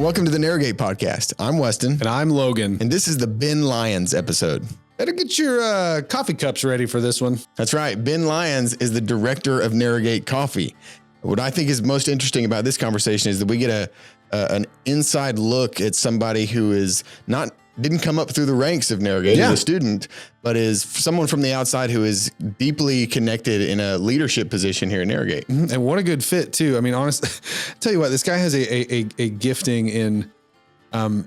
Welcome to the Narrowgate podcast. I'm Weston. And I'm Logan. And this is the Ben Lyons episode. Better get your coffee cups ready for this one. That's right. Ben Lyons is the director of Narrowgate.coffee. What I think is most interesting about this conversation is that we get an inside look at somebody who didn't come up through the ranks of Narrowgate as a student, but is someone from the outside who is deeply connected in a leadership position here at Narrowgate. And what a good fit too. I mean, honestly, tell you what, this guy has a gifting in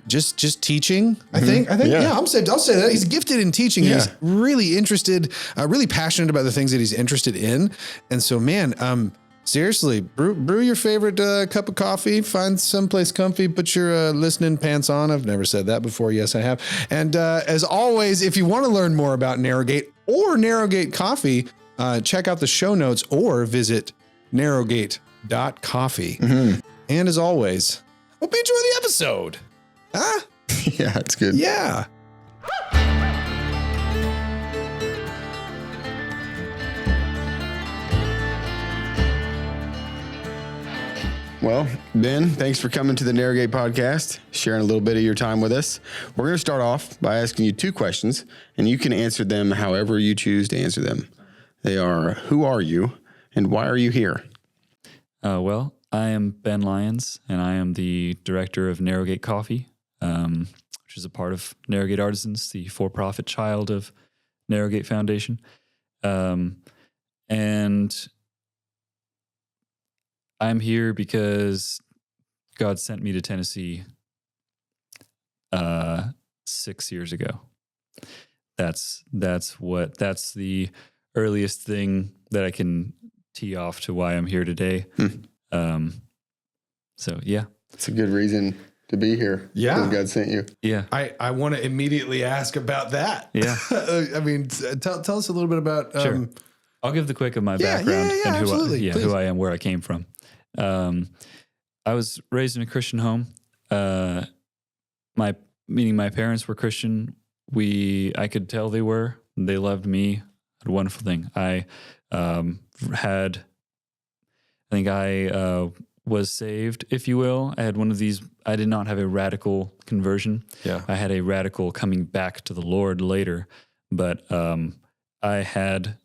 just teaching. I think, I'll say that he's gifted in teaching. Yeah. He's really interested, really passionate about the things that he's interested in. And so, man, seriously, brew your favorite cup of coffee, find someplace comfy, put your listening pants on. I've never said that before. Yes, I have. And as always, if you want to learn more about Narrowgate or Narrowgate Coffee, check out the show notes or visit narrowgate.coffee. Mm-hmm. And as always, hope you enjoy the episode. Huh? Yeah, it's good. Yeah. Well, Ben, thanks for coming to the Narrowgate podcast, sharing a little bit of your time with us. We're going to start off by asking you two questions, and you can answer them however you choose to answer them. They are, who are you, and why are you here? Well, I am Ben Lyons, and I am the director of Narrowgate Coffee, which is a part of Narrowgate Artisans, the for-profit child of Narrowgate Foundation. And I'm here because God sent me to Tennessee 6 years ago. That's the earliest thing that I can tee off to why I'm here today. So yeah, it's a good reason to be here. Yeah, God sent you. Yeah, I want to immediately ask about that. Yeah, I mean, tell us a little bit about. Sure. I'll give the quick of my background and who I am, where I came from. I was raised in a Christian home. My parents were Christian. I could tell they were. They loved me. A wonderful thing. I was saved, if you will. I had one of these. I did not have a radical conversion. Yeah. I had a radical coming back to the Lord later, but I had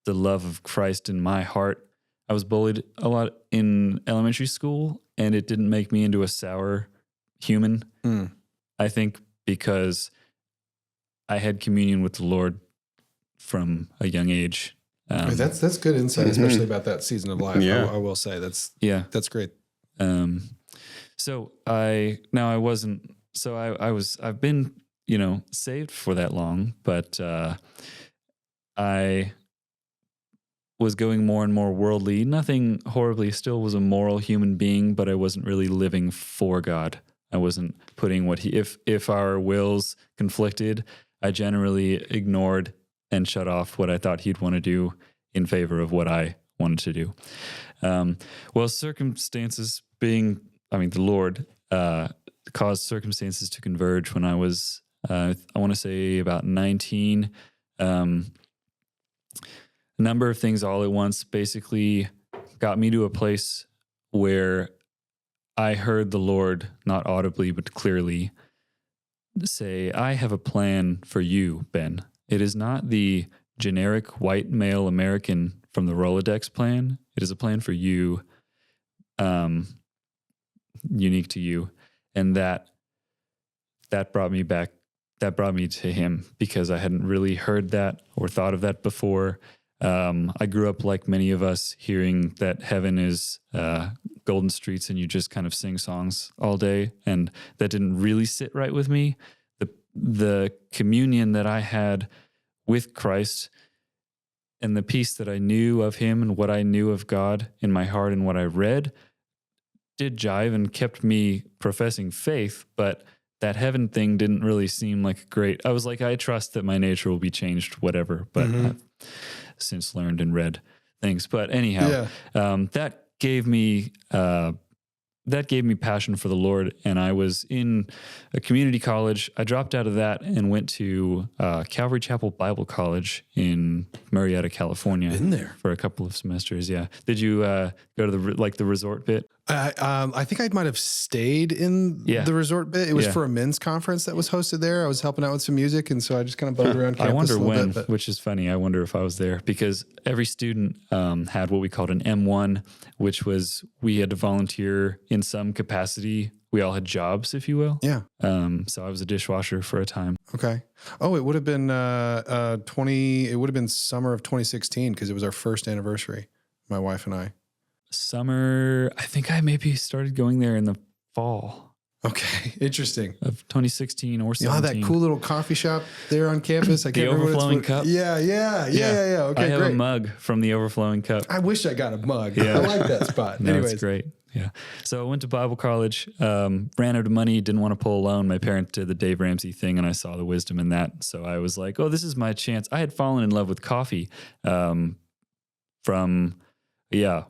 the love of Christ in my heart. I was bullied a lot in elementary school, and it didn't make me into a sour human. I think because I had communion with the Lord from a young age. That's good insight, especially about that season of life. Yeah. I will say that's great. I've been, saved for that long, but I was going more and more worldly. Nothing horribly, still was a moral human being, but I wasn't really living for God. I wasn't putting if our wills conflicted, I generally ignored and shut off what I thought he'd want to do in favor of what I wanted to do. Circumstances the Lord caused circumstances to converge when I was, I want to say about 19. A number of things all at once basically got me to a place where I heard the Lord, not audibly but clearly, say, I have a plan for you, Ben. It is not the generic white male American from the Rolodex plan. It is a plan for you, unique to you. And that brought me back. That brought me to him because I hadn't really heard that or thought of that before. I grew up like many of us hearing that heaven is golden streets and you just kind of sing songs all day. And that didn't really sit right with me. The communion that I had with Christ and the peace that I knew of him and what I knew of God in my heart and what I read did jive and kept me professing faith, but that heaven thing didn't really seem like great. I was like, I trust that my nature will be changed, whatever, but I've since learned and read things. But anyhow, that gave me passion for the Lord. And I was in a community college. I dropped out of that and went to Calvary Chapel Bible College in Murrieta, California. Been there for a couple of semesters. Yeah. Did you go to the resort bit? I think I might have stayed in Yeah. the resort bit. It was Yeah. for a men's conference that was hosted there. I was helping out with some music, and so I just kind of bugged around campus I wonder a little when, bit. But which is funny. I wonder if I was there because every student had what we called an M1, which was we had to volunteer in some capacity. We all had jobs, if you will. yeah, So I was a dishwasher for a time. okay. Oh, it would have been 20. It would have been summer of 2016 because it was our first anniversary. My wife and I. Summer, I think I maybe started going there in the fall Okay, interesting. of 2016 or You know 17. that cool little coffee shop there on campus? I The can't remember overflowing what cup? Yeah. Okay, I have great. a mug from the overflowing cup. I wish I got a mug. Yeah. I like that spot. No, Anyways, it's great. Yeah. So I went to Bible college, ran out of money, didn't want to pull a loan. My parents did the Dave Ramsey thing, and I saw the wisdom in that. So I was like, oh, this is my chance. I had fallen in love with coffee from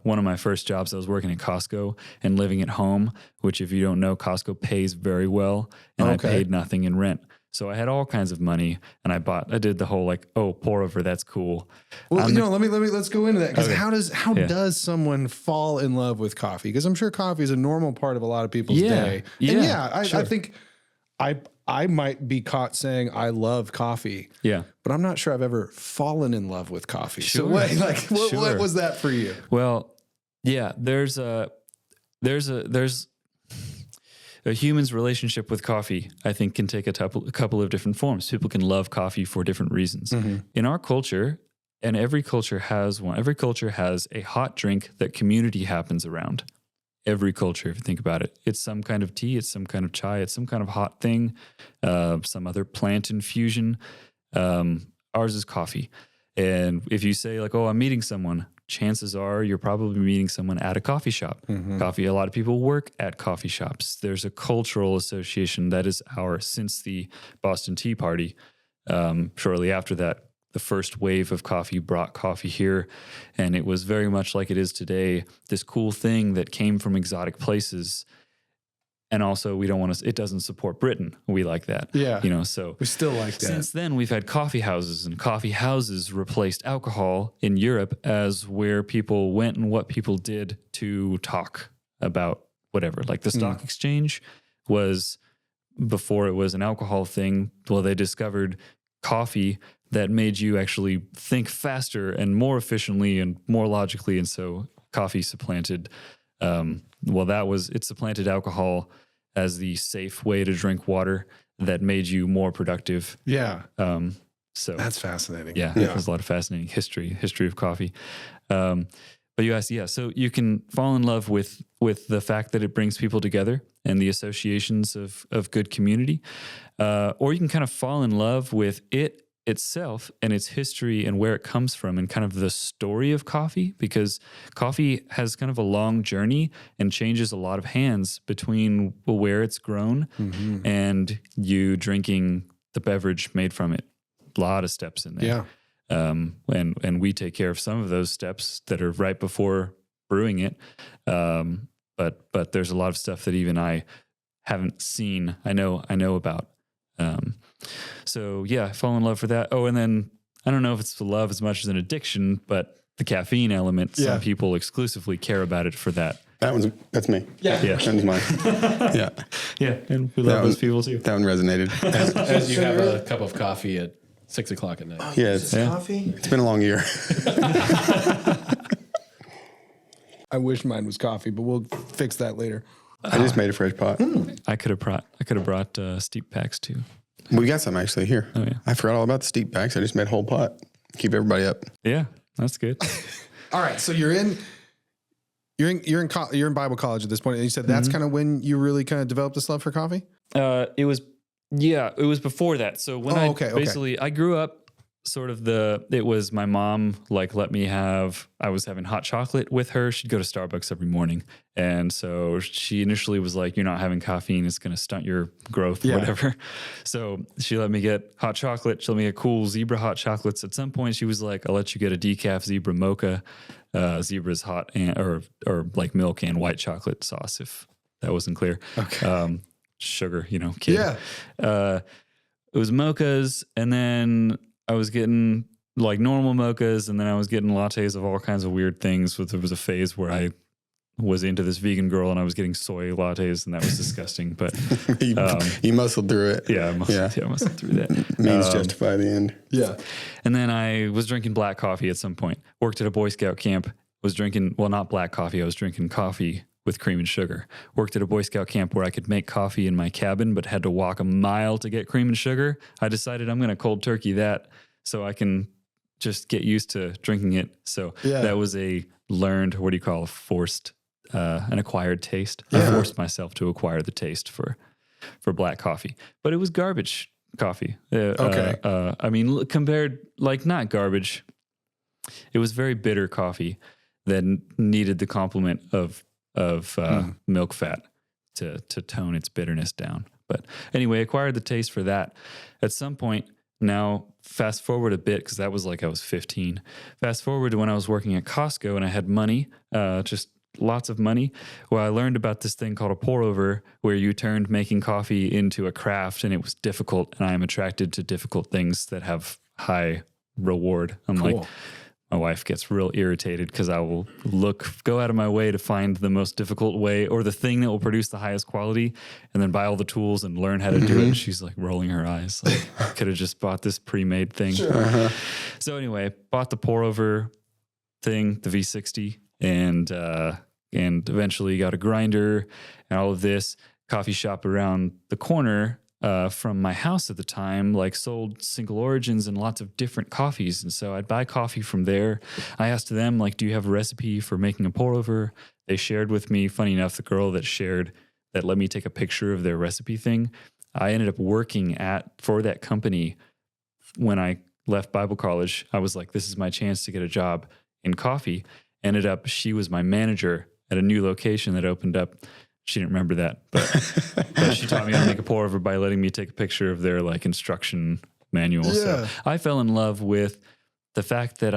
one of my first jobs. I was working at Costco and living at home, which if you don't know, Costco pays very well, and Okay. I paid nothing in rent. So I had all kinds of money, and I did the whole like, oh, pour over, that's cool. well, let's go into that because Okay. how Yeah. does someone fall in love with coffee? Because I'm sure coffee is a normal part of a lot of people's day. And I sure. think I might be caught saying I love coffee, Yeah. but I'm not sure I've ever fallen in love with coffee. So Sure. what Sure. was that for you? Well, yeah, there's a human's relationship with coffee, I think, can take a couple of different forms. People can love coffee for different reasons. In our culture, and every culture has one, every culture has a hot drink that community happens around. Every culture, if you think about it, it's some kind of tea, it's some kind of chai, it's some kind of hot thing, some other plant infusion. Ours is coffee. And if you say like, oh, I'm meeting someone, chances are you're probably meeting someone at a coffee shop. Coffee, a lot of people work at coffee shops. There's a cultural association that is since the Boston Tea Party. Shortly after that, the first wave of coffee brought coffee here, and it was very much like it is today, this cool thing that came from exotic places. And also it doesn't support Britain. We like that. Yeah. So We still like that. since then, we've had coffee houses, and coffee houses replaced alcohol in Europe as where people went and what people did to talk about whatever. Like the stock exchange was, before it was an alcohol thing, well, they discovered coffee that made you actually think faster and more efficiently and more logically. And so coffee supplanted, it supplanted alcohol as the safe way to drink water that made you more productive. Yeah. So That's fascinating. yeah, there's a lot of fascinating history of coffee. But you asked, so you can fall in love with the fact that it brings people together and the associations of good community, or you can kind of fall in love with it itself and its history and where it comes from and kind of the story of coffee, because coffee has kind of a long journey and changes a lot of hands between where it's grown and you drinking the beverage made from it. A lot of steps in there. Yeah. And we take care of some of those steps that are right before brewing it. But there's a lot of stuff that even I haven't seen. I know about. So yeah, I fall in love for that. Oh, and then I don't know if it's love as much as an addiction, but the caffeine element, some people exclusively care about it for that. That's me. Yeah. That one's mine. Yeah. Yeah. And we love those people too. That one resonated. As you have a cup of coffee at 6 o'clock at night. Yeah, it's Coffee? been a long year. I wish mine was coffee, but we'll fix that later. I just made a fresh pot. I could have brought steep packs too. We got some actually here. Oh, yeah. I forgot all about the steep packs. I just made a whole pot. Keep everybody up. Yeah, that's good. All right, so you're in Bible college at this point, and you said that's kind of when you really kind of developed this love for coffee. It was before that. So when I grew up sort of it was my mom let me I was having hot chocolate with her. She'd go to Starbucks every morning. And so she initially was like, you're not having caffeine. It's going to stunt your growth or whatever. So she let me get hot chocolate. She let me get cool Zebra hot chocolates. At some point she was like, I'll let you get a decaf Zebra mocha. Zebra's hot or like milk and white chocolate sauce, if that wasn't clear. Okay. Sugar, kid. Yeah. It was mochas, and then I was getting like normal mochas, and then I was getting lattes of all kinds of weird things. There was a phase where I was into this vegan girl and I was getting soy lattes and that was disgusting. But you muscled through it. yeah, I muscled through that. Means justify the end. Yeah. And then I was drinking black coffee at some point. Worked at a Boy Scout camp. Was drinking, well, not black coffee. I was drinking coffee with cream and sugar. Worked at a Boy Scout camp where I could make coffee in my cabin, but had to walk a mile to get cream and sugar. I decided I'm going to cold turkey that so I can just get used to drinking it. So that was a learned, what do you call, an acquired taste. I forced myself to acquire the taste for black coffee, but it was garbage coffee. I mean, compared, like, not garbage. It was very bitter coffee that needed the complement of milk fat to tone its bitterness down. But anyway, acquired the taste for that. At some point, now fast forward a bit, because that was like I was 15. Fast forward to when I was working at Costco and I had money, just lots of money. Well, I learned about this thing called a pour over, where you turned making coffee into a craft, and it was difficult. And I am attracted to difficult things that have high reward. I'm like, my wife gets real irritated because I will go out of my way to find the most difficult way or the thing that will produce the highest quality, and then buy all the tools and learn how to do it. And she's like rolling her eyes. Like, I could have just bought this pre-made thing. Sure. So anyway, bought the pour over thing, the V60, and eventually got a grinder and all of this. Coffee shop around the corner from my house at the time, like, sold single origins and lots of different coffees. And so I'd buy coffee from there. I asked them, like, do you have a recipe for making a pour over? They shared with me. Funny enough, the girl that let me take a picture of their recipe thing, I ended up working for that company when I left Bible college. I was like, this is my chance to get a job in coffee. Ended up, she was my manager at a new location that opened up. She didn't remember that, but she taught me how to make a pour over by letting me take a picture of their, like, instruction manual. Yeah. So I fell in love with the fact that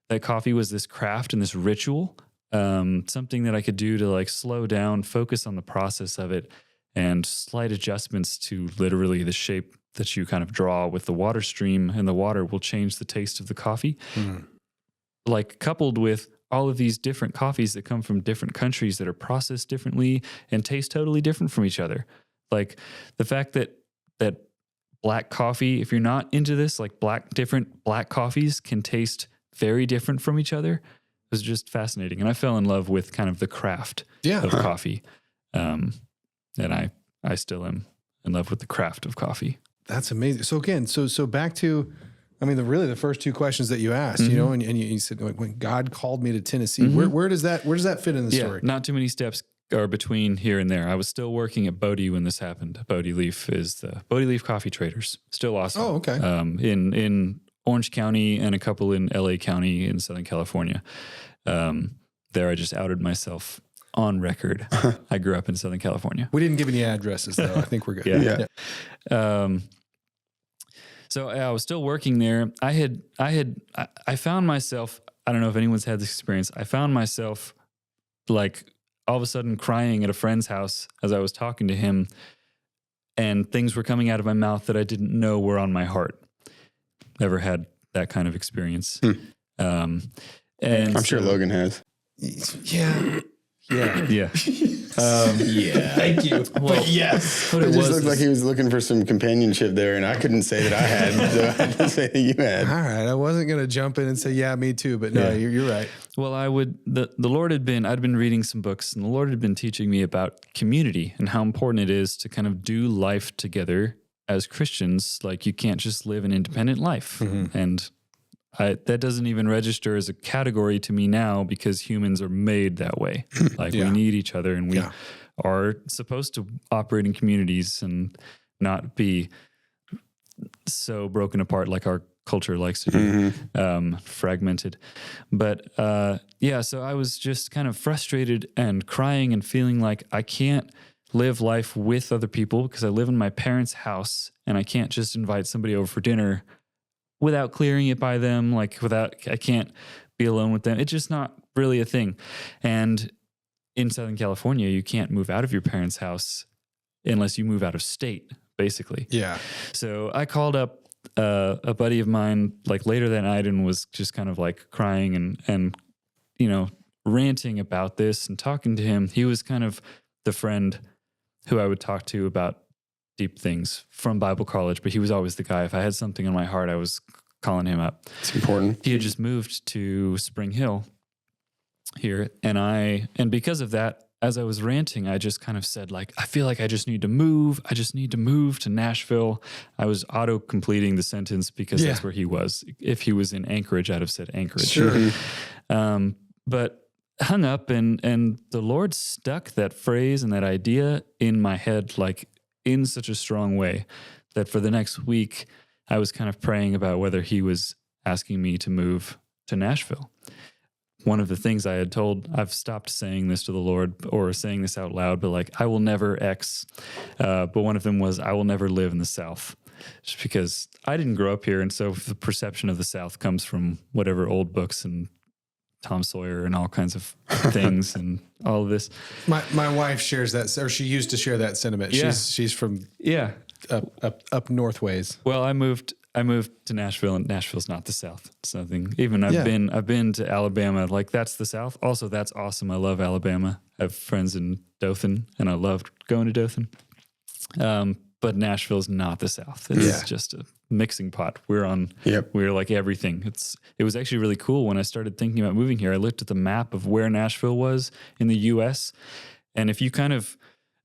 that coffee was this craft and this ritual, something that I could do to, like, slow down, focus on the process of it, and slight adjustments to literally the shape that you kind of draw with the water stream, and the water will change the taste of the coffee. Like, coupled with all of these different coffees that come from different countries that are processed differently and taste totally different from each other. Like, the fact that black coffee, if you're not into this, like, different black coffees can taste very different from each other, was just fascinating. And I fell in love with kind of the craft of coffee. And I still am in love with the craft of coffee. That's amazing. So again, so back to, I mean, the first two questions that you asked, you know, and you said, like, when God called me to Tennessee, where does that fit in the story? Not too many steps are between here and there. I was still working at Bodie when this happened. Bodie Leaf is the Bodie Leaf Coffee Traders. Still awesome. Oh, okay. In Orange County and a couple in LA County in Southern California. There I just outed myself on record. I grew up in Southern California. We didn't give any addresses, though. I think we're good. Yeah. So I was still working there. I found myself, I don't know if anyone's had this experience. I found myself, like, all of a sudden crying at a friend's house as I was talking to him, and things were coming out of my mouth that I didn't know were on my heart. Never had that kind of experience. And I'm sure Logan has. Yeah. Thank you. But yes. It just looked like he was looking for some companionship there, and I couldn't say that I had, so I had to say that you had. All right. I wasn't going to jump in and say, yeah, me too, but no, you're right. Well, the Lord I'd been reading some books, and the Lord had been teaching me about community and how important it is to kind of do life together as Christians. Like, you can't just live an independent life. And that doesn't even register as a category to me now, because humans are made that way. Like, we need each other, and we are supposed to operate in communities and not be so broken apart like our culture likes to do, fragmented. But so I was just kind of frustrated and crying and feeling like I can't live life with other people because I live in my parents' house, and I can't just invite somebody over for dinner without clearing it by them, I can't be alone with them. It's just not really a thing. And in Southern California, you can't move out of your parents' house unless you move out of state, basically. Yeah. So I called up a buddy of mine, like, later that night, and was just kind of, like, crying and ranting about this and talking to him, he was kind of the friend who I would talk to about deep things from Bible college, but he was always the guy. If I had something on my heart, I was calling him up. It's important. He had just moved to Spring Hill here, and because of that, as I was ranting, I just kind of said, like, I feel like I just need to move. I just need to move to Nashville. I was auto-completing the sentence because that's where he was. If he was in Anchorage, I'd have said Anchorage. Sure. But hung up, and the Lord stuck that phrase and that idea in my head, like in such a strong way that for the next week, I was kind of praying about whether he was asking me to move to Nashville. One of the things I've stopped saying this to the Lord or saying this out loud, but like, I will never X. But one of them was, I will never live in the South, just because I didn't grow up here. And so the perception of the South comes from whatever old books and Tom Sawyer and all kinds of things and all of this. My wife shares that, or she used to share that sentiment. Yeah. She's from up north ways. Well, I moved to Nashville, and Nashville's not the South. It's nothing. Even I've been to Alabama. Like, that's the South. Also, that's awesome. I love Alabama. I have friends in Dothan, and I loved going to Dothan. But Nashville's not the South. It's just a mixing pot. We're like everything. It was actually really cool when I started thinking about moving here. I looked at the map of where Nashville was in the U.S., and if you kind of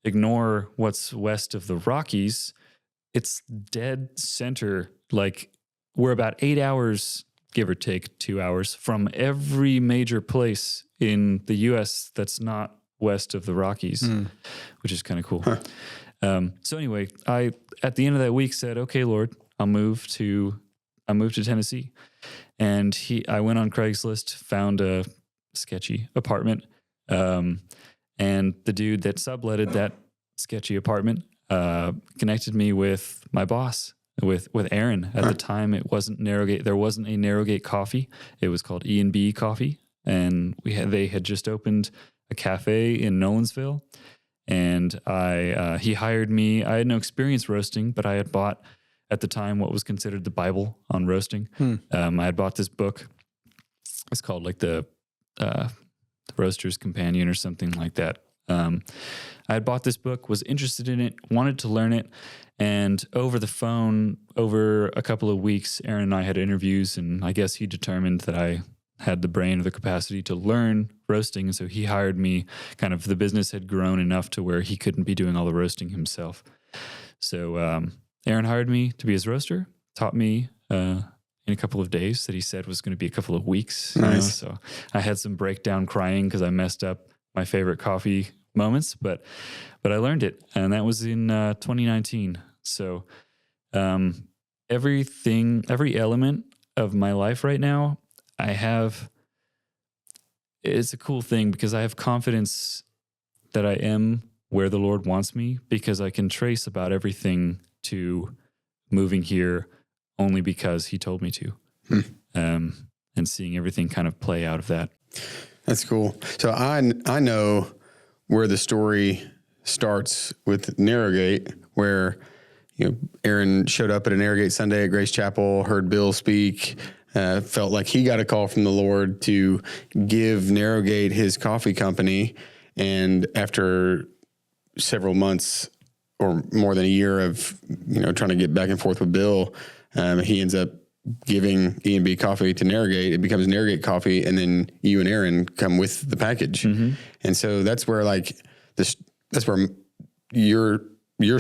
ignore what's west of the Rockies, it's dead center. Like, we're about 8 hours, give or take 2 hours, from every major place in the U.S. that's not west of the Rockies, which is kind of cool. So anyway, I at the end of that week said, "Okay, Lord, I'll move to Tennessee," and I went on Craigslist, found a sketchy apartment, and the dude that subletted that sketchy apartment connected me with my boss, with Aaron. At the time, it wasn't Narrowgate. There wasn't a Narrowgate Coffee. It was called E&B Coffee, and they had just opened a cafe in Nolensville. And he hired me. I had no experience roasting, but I had bought at the time what was considered the Bible on roasting. I had bought this book. It's called like the Roaster's Companion or something like that. I had bought this book, was interested in it, wanted to learn it. And over the phone, over a couple of weeks, Aaron and I had interviews, and I guess he determined that I had the brain or the capacity to learn roasting. And so he hired me. Kind of the business had grown enough to where he couldn't be doing all the roasting himself. So Aaron hired me to be his roaster, taught me in a couple of days that he said was going to be a couple of weeks. Nice. So I had some breakdown crying because I messed up my favorite coffee moments, but I learned it. And that was in 2019. So every element of my life right now, it's a cool thing because I have confidence that I am where the Lord wants me, because I can trace about everything to moving here only because he told me to, and seeing everything kind of play out of that. That's cool. So I know where the story starts with Narrowgate, where Aaron showed up at a Narrowgate Sunday at Grace Chapel, heard Bill speak, felt like he got a call from the Lord to give Narrowgate his coffee company. And after several months or more than a year of, trying to get back and forth with Bill, he ends up giving E&B Coffee to Narrowgate. It becomes Narrowgate Coffee. And then you and Aaron come with the package. Mm-hmm. And so that's where that's where your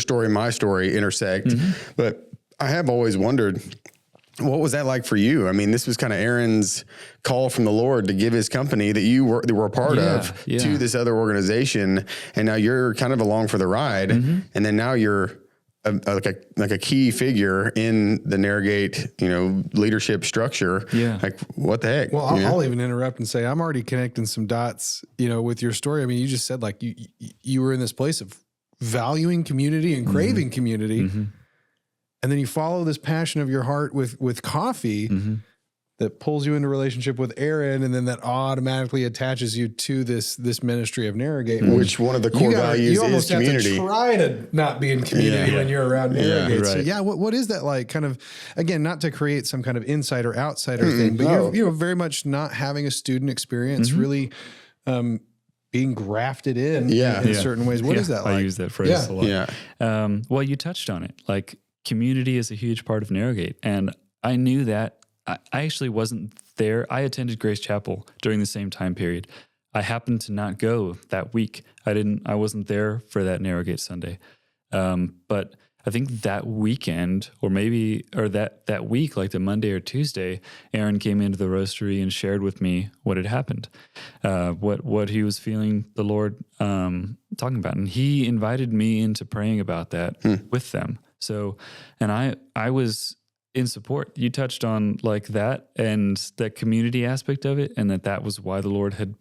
story and my story intersect. Mm-hmm. But I have always wondered, what was that like for you? I mean, this was kind of Aaron's call from the Lord to give his company that you were a part of to this other organization. And now you're kind of along for the ride. Mm-hmm. And then now you're like a key figure in the Narrowgate, leadership structure. Yeah. Like, what the heck? Well, I'll even interrupt and say, I'm already connecting some dots, with your story. I mean, you just said like you were in this place of valuing community and craving community. Mm-hmm. And then you follow this passion of your heart with coffee that pulls you into relationship with Aaron, and then that automatically attaches you to this ministry of Narrowgate. Which one of the core values is community. You almost have to try to not be in community when you're around Narrowgate. Yeah, So what is that like? Kind of, again, not to create some kind of insider outsider thing, but you're very much not having a student experience, really being grafted in Yeah. in certain ways. What is that like? I use that phrase a lot. Yeah. Well, you touched on it. Like community is a huge part of Narrowgate. And I knew that. I actually wasn't there. I attended Grace Chapel during the same time period. I happened to not go that week. I wasn't there for that Narrowgate Sunday. But I think that weekend that week, like the Monday or Tuesday, Aaron came into the roastery and shared with me what had happened, what he was feeling the Lord talking about. And he invited me into praying about that with them. So, and I was in support. You touched on like that and that community aspect of it, and that was why the Lord had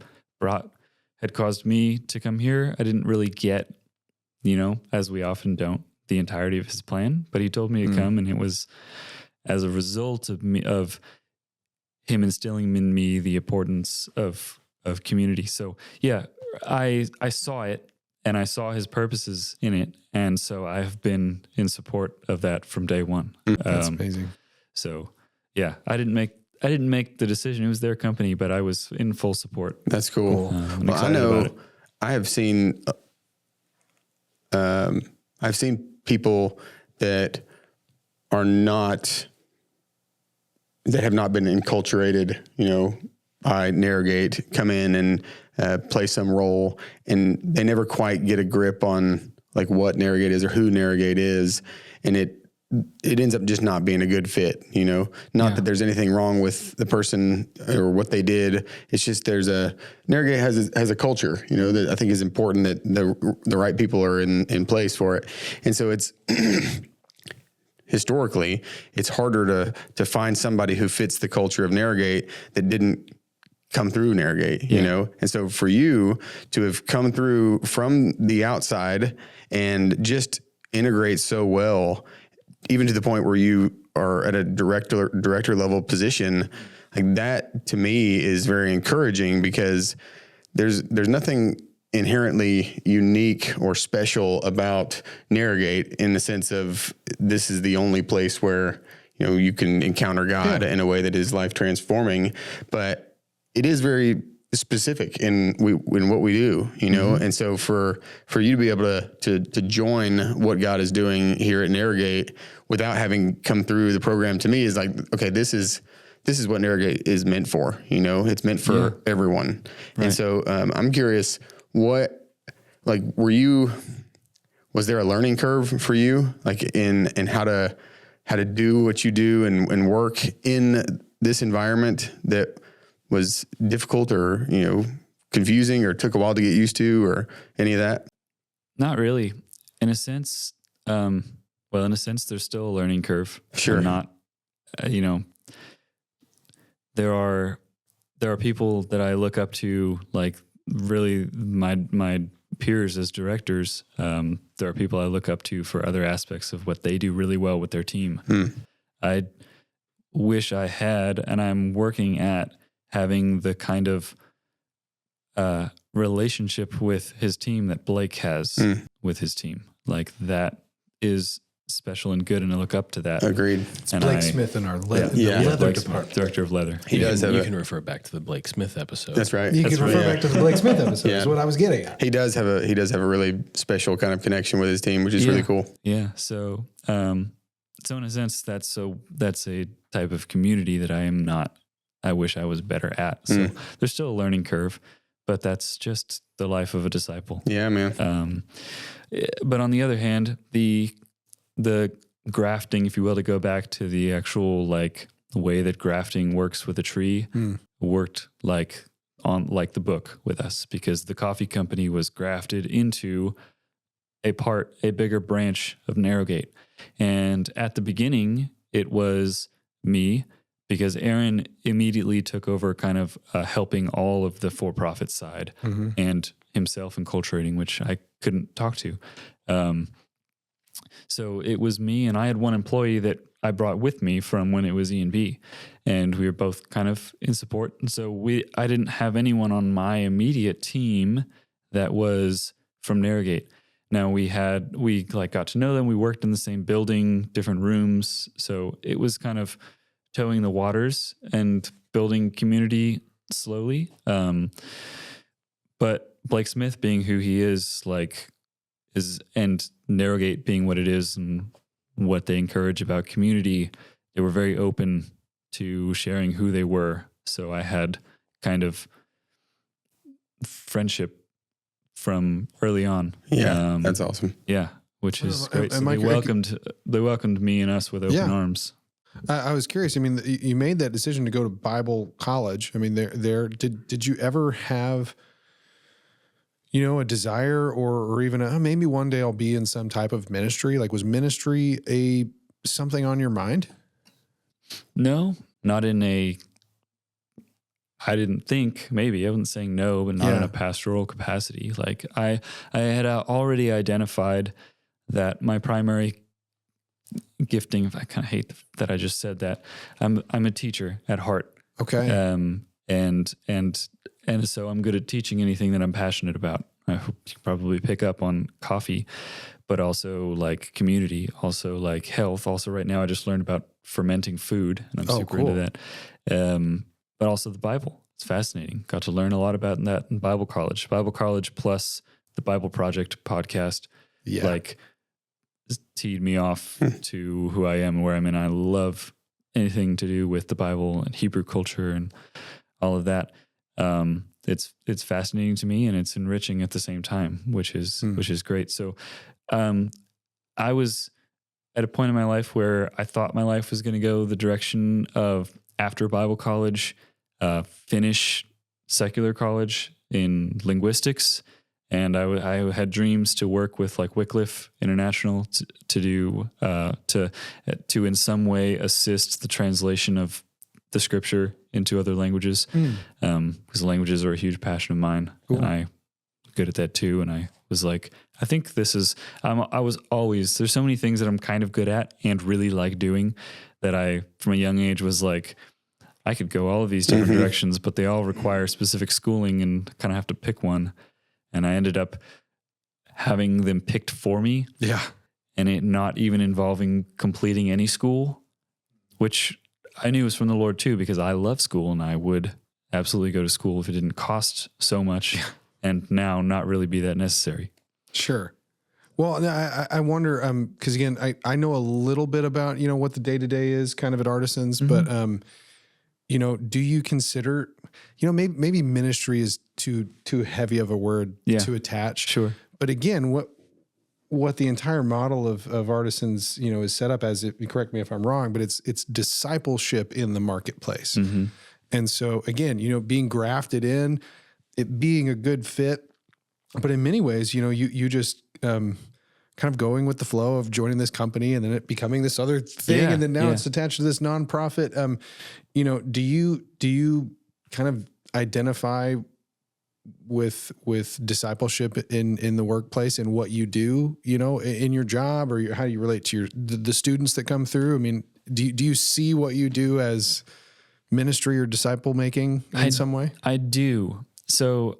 caused me to come here. I didn't really get, as we often don't, the entirety of his plan, but he told me to come, and it was as a result of him instilling in me the importance of community. So yeah, I saw it, and I saw his purposes in it, and so I've been in support of that from day one. That's amazing. So yeah, I didn't make the decision. It was their company, but I was in full support. That's cool. I'm Well, I excited about know it. I have seen, I've seen people that are not, that have not been enculturated, by Narrowgate come in and play some role, and they never quite get a grip on like what Narrowgate is or who Narrowgate is. And it ends up just not being a good fit, not that there's anything wrong with the person or what they did. It's just Narrowgate has a culture, that I think is important, that the right people are in place for it. And so it's historically, it's harder to find somebody who fits the culture of Narrowgate that didn't come through Narrowgate, And so for you to have come through from the outside and just integrate so well, even to the point where you are at a director level position, like that to me is very encouraging, because there's nothing inherently unique or special about Narrowgate in the sense of this is the only place where, you can encounter God in a way that is life transforming, but it is very specific in what we do, And so for you to be able to join what God is doing here at Narrowgate without having come through the program, to me is like, okay, this is what Narrowgate is meant for, it's meant for everyone. Right. And so I'm curious, was there a learning curve for you, like in how to do what you do and work in this environment that was difficult or, confusing or took a while to get used to or any of that? Not really. In a sense, there's still a learning curve. Sure. I'm not, there are people that I look up to, like really my peers as directors. There are people I look up to for other aspects of what they do really well with their team. I wish I had, and I'm working at having the kind of relationship with his team that Blake has with his team. Like that is special and good, and I look up to that. Agreed. And Blake Smith in our leather Blake department. Smith, director of leather. He does have You can refer back to the Blake Smith episode. That's right. You can refer back to the Blake Smith episode. Yeah. Is what I was getting at. He does have a really special kind of connection with his team, which is really cool. Yeah. So in a sense, that's a type of community that I wish I was better at. So there's still a learning curve, but that's just the life of a disciple. Yeah, man. But on the other hand, the grafting, if you will, to go back to the actual like way that grafting works with a tree, worked like the book with us, because the coffee company was grafted into a bigger branch of Narrowgate. And at the beginning, it was me, because Aaron immediately took over kind of helping all of the for-profit side and himself enculturating, which I couldn't talk to. So it was me, and I had one employee that I brought with me from when it was E&B, and we were both kind of in support. And so I didn't have anyone on my immediate team that was from Narrowgate. Now we got to know them. We worked in the same building, different rooms. So it was kind of towing the waters and building community slowly. but Blake Smith being who he is, and Narrowgate being what it is and what they encourage about community, they were very open to sharing who they were. So I had kind of friendship from early on. Yeah, that's awesome. Yeah, which is great. So Mike, they welcomed me and us with open arms. I was curious. I mean, you made that decision to go to Bible college. I mean, did you ever have, a desire or even maybe one day I'll be in some type of ministry? Like, was ministry something on your mind? No, not in a, I didn't think, maybe, I wasn't saying no, but not in a pastoral capacity. Like I had already identified that my primary gifting, I kind of hate that I just said that, I'm a teacher at heart. Okay. And so I'm good at teaching anything that I'm passionate about. I hope you probably pick up on coffee, but also like community, also like health. Also right now I just learned about fermenting food and I'm super into that. But also the Bible. It's fascinating. Got to learn a lot about that in Bible college. Bible college plus the Bible Project podcast, teed me off to who I am and where I'm in. I love anything to do with the Bible and Hebrew culture and all of that. It's fascinating to me and it's enriching at the same time, which is great. So, I was at a point in my life where I thought my life was going to go the direction of, after Bible college, finish secular college in linguistics. And I had dreams to work with like Wycliffe International to in some way assist the translation of the scripture into other languages, because languages are a huge passion of mine. Cool. And I'm good at that too. And I was like, I think this is, there's so many things that I'm kind of good at and really like doing that I, from a young age, was like, I could go all of these different directions, but they all require specific schooling and kind of have to pick one. And I ended up having them picked for me. Yeah. And it not even involving completing any school, which I knew was from the Lord too, because I love school and I would absolutely go to school if it didn't cost so much and now not really be that necessary. Sure. Well, I wonder, because again, I know a little bit about, what the day-to-day is kind of at Artisans, but, do you consider, maybe ministry is too heavy of a word to attach. Sure. But again, what the entire model of Artisans, is set up as, correct me if I'm wrong, but it's discipleship in the marketplace. Mm-hmm. And so again, being grafted in, it being a good fit, but in many ways, you just kind of going with the flow of joining this company and then it becoming this other thing. And then now it's attached to this nonprofit. Do you kind of identify with discipleship in the workplace and what you do, in your job, or how you relate to the students that come through? I mean, do you see what you do as ministry or disciple making in some way? I do. So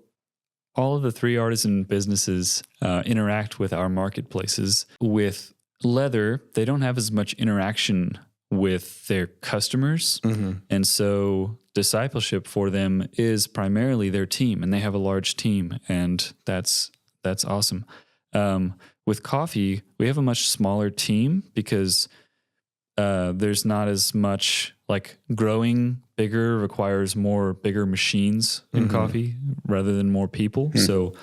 all of the 3 artisan businesses interact with our marketplaces. With leather, they don't have as much interaction with their customers. Mm-hmm. And so discipleship for them is primarily their team, and they have a large team, and that's awesome. With coffee, we have a much smaller team because there's not as much, like, growing bigger requires bigger machines in coffee rather than more people. Mm-hmm. So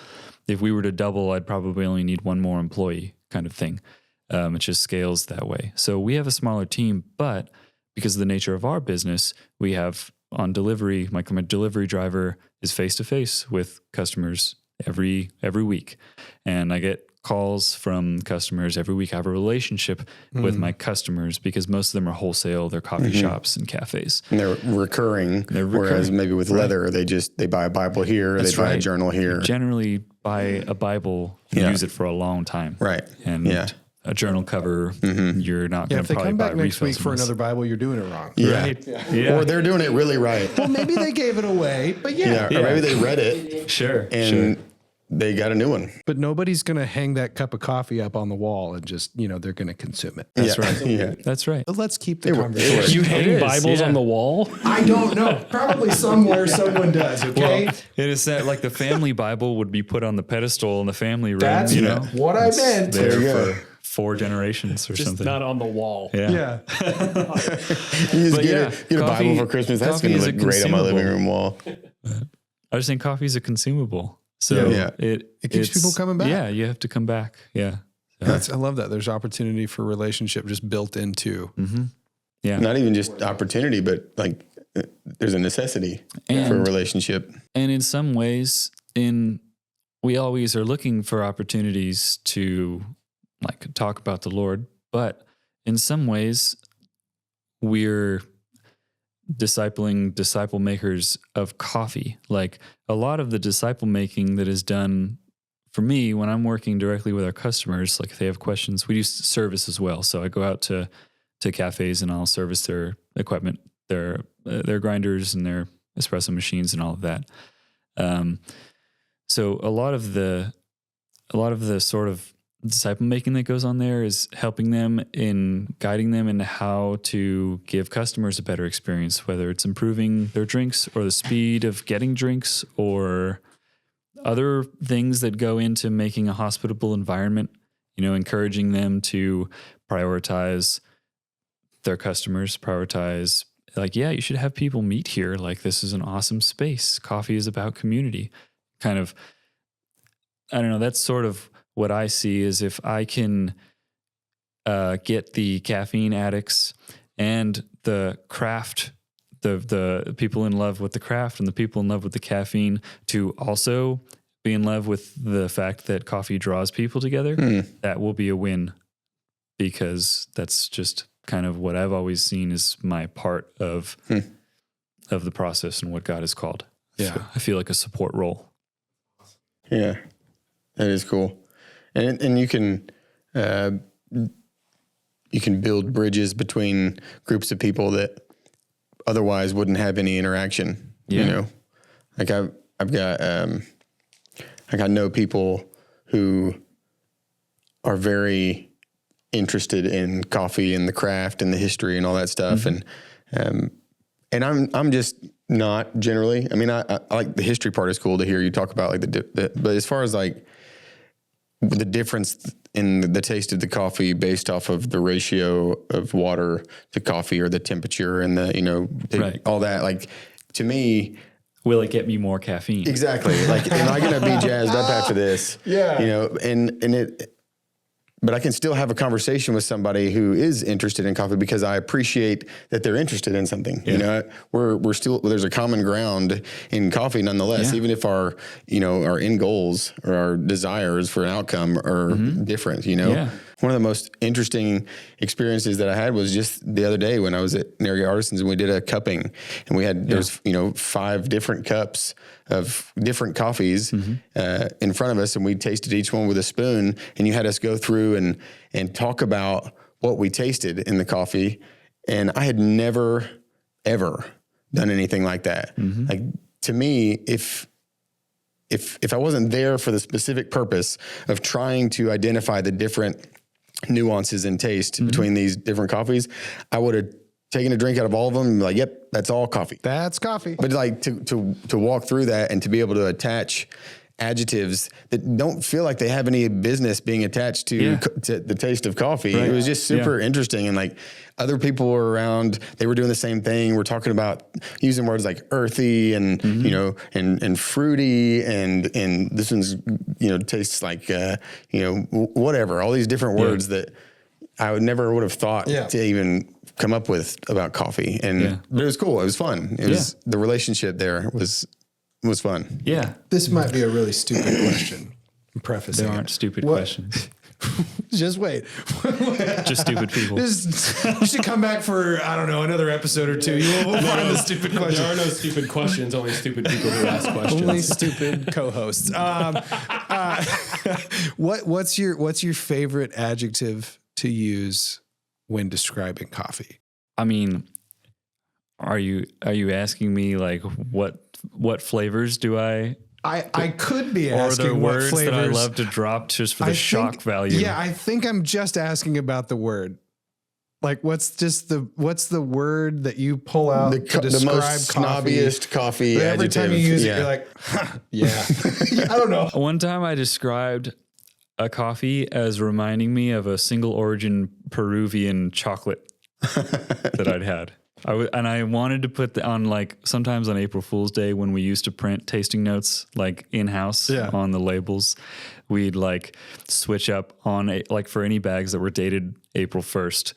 if we were to double, I'd probably only need one more employee kind of thing. It just scales that way. So we have a smaller team, but because of the nature of our business, we have on delivery, my delivery driver is face-to-face with customers every week. And I get calls from customers every week. I have a relationship with my customers because most of them are wholesale. They're coffee shops and cafes. And they're recurring. Whereas maybe with leather, they buy a Bible here, they buy a journal here. You generally buy a Bible and use it for a long time. Right. And a journal cover, you're not going to probably buy refills. If they come back next week for another Bible, you're doing it wrong. Yeah. Right? Yeah. Or they're doing it really right. Well, maybe they gave it away, but or maybe they read it. Sure. And they got a new one. But nobody's going to hang that cup of coffee up on the wall and just, they're going to consume it. That's right. Yeah. That's right. But let's keep the conversation. You hang is, Bibles yeah. on the wall? I don't know. Probably somewhere someone does, okay? Well, it is that like the family Bible would be put on the pedestal in the family room. That's what I meant. There There you go. for 4 generations or Just something. not on the wall. Yeah. Yeah. You just But get a coffee- Bible for Christmas. That's coffee going is to a look great on my living consumable. room wall. I was saying coffee is a consumable. So Yeah. It keeps people coming back. Yeah, you have to come back. Yeah. I love that. There's opportunity for relationship just built into. Yeah. Not even just opportunity, but like there's a necessity for a And- relationship. And in some ways, we always are looking for opportunities to like talk about the Lord, but in some ways, we're disciple makers of coffee. Like a lot of the disciple making that is done for me when I'm working directly with our customers, like if they have questions, we do service as well. So I go out to cafes and I'll service their equipment, their grinders and their espresso machines and all of that. So a lot of the sort of disciple making that goes on there is helping them in guiding them into how to give customers a better experience, whether it's improving their drinks or the speed of getting drinks or other things that go into making a hospitable environment, encouraging them to prioritize their customers, prioritize like, yeah, you should have people meet here. Like this is an awesome space. Coffee is about community. Kind of, I don't know, that's sort of what I see is if I can get the caffeine addicts and the craft, the people in love with the craft and the people in love with the caffeine to also be in love with the fact that coffee draws people together, that will be a win because that's just kind of what I've always seen is my part of the process and what God has called. Yeah. I feel like a support role. Yeah, that is cool. And you can build bridges between groups of people that otherwise wouldn't have any interaction. Yeah. Like I've got like I know people who are very interested in coffee and the craft and the history and all that stuff, and I'm just not generally. I mean, I like the history part is cool to hear you talk about like but as far as like the difference in the taste of the coffee based off of the ratio of water to coffee or the temperature and the, all that, like to me, Will it get me more caffeine? exactly. Like, am I going to be jazzed up after this? Yeah. But I can still have a conversation with somebody who is interested in coffee because I appreciate that they're interested in something. Yeah. We're still, there's a common ground in coffee nonetheless, even if our end goals or our desires for an outcome are different, Yeah. One of the most interesting experiences that I had was just the other day when I was at Narrowgate Artisans and we did a cupping and we had, there's 5 different cups of different coffees in front of us, and we tasted each one with a spoon, and you had us go through and talk about what we tasted in the coffee. And I had never, ever done anything like that. Like to me, if I wasn't there for the specific purpose of trying to identify the different nuances in taste between these different coffees, I would have taken a drink out of all of them and be like, yep, that's all coffee. That's coffee. But like to walk through that and to be able to attach adjectives that don't feel like they have any business being attached to the taste of coffee. Right. It was just super interesting. And like other people were around, they were doing the same thing. We're talking about using words like earthy and, and fruity and this one's, tastes like, whatever, all these different words that I would have thought to even come up with about coffee. And but it was cool. It was fun. It was the relationship there was fun. Yeah. This might be a really stupid question. I'm prefacing There it. aren't stupid questions. Just wait. Just stupid people. You should come back for, I don't know, another episode or two. We'll find the stupid There question. are no stupid questions, only stupid people who ask questions. Only stupid co-hosts. What's your favorite adjective to use when describing coffee? I mean, are you asking me like what flavors do I I could be Or asking the what words flavors. that I love to drop just for the shock value. Yeah, I think I'm just asking about the word. Like, what's the word that you pull out to The describe most coffee? snobbiest coffee But every adjective. time you use it, Yeah. you're like, huh, yeah. I don't know. One time I described a coffee as reminding me of a single origin Peruvian chocolate that I'd had. And I wanted to put on like sometimes on April Fool's Day when we used to print tasting notes like in-house on the labels, we'd like switch up on like for any bags that were dated April 1st,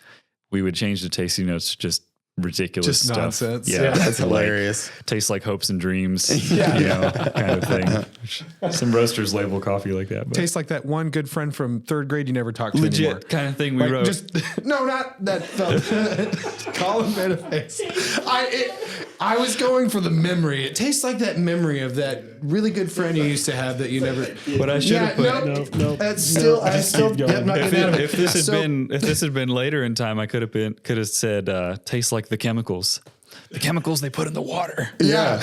we would change the tasting notes to just ridiculous Just stuff. nonsense. Yeah, That's hilarious. Tastes like hopes and dreams, you know, kind of thing. Some roasters label coffee like that. But Tastes like that one good friend from third grade you never talked to legit anymore. kind of thing we Like, wrote. just no, not that. Colin made a face. I was going for the memory. It tastes like that memory of that really good friend you used to have that you never. But I should have put. No. That's still. I still. Yep, not getting out of it. If this had been later in time, I could have said tastes like the chemicals. The chemicals they put in the water. Yeah.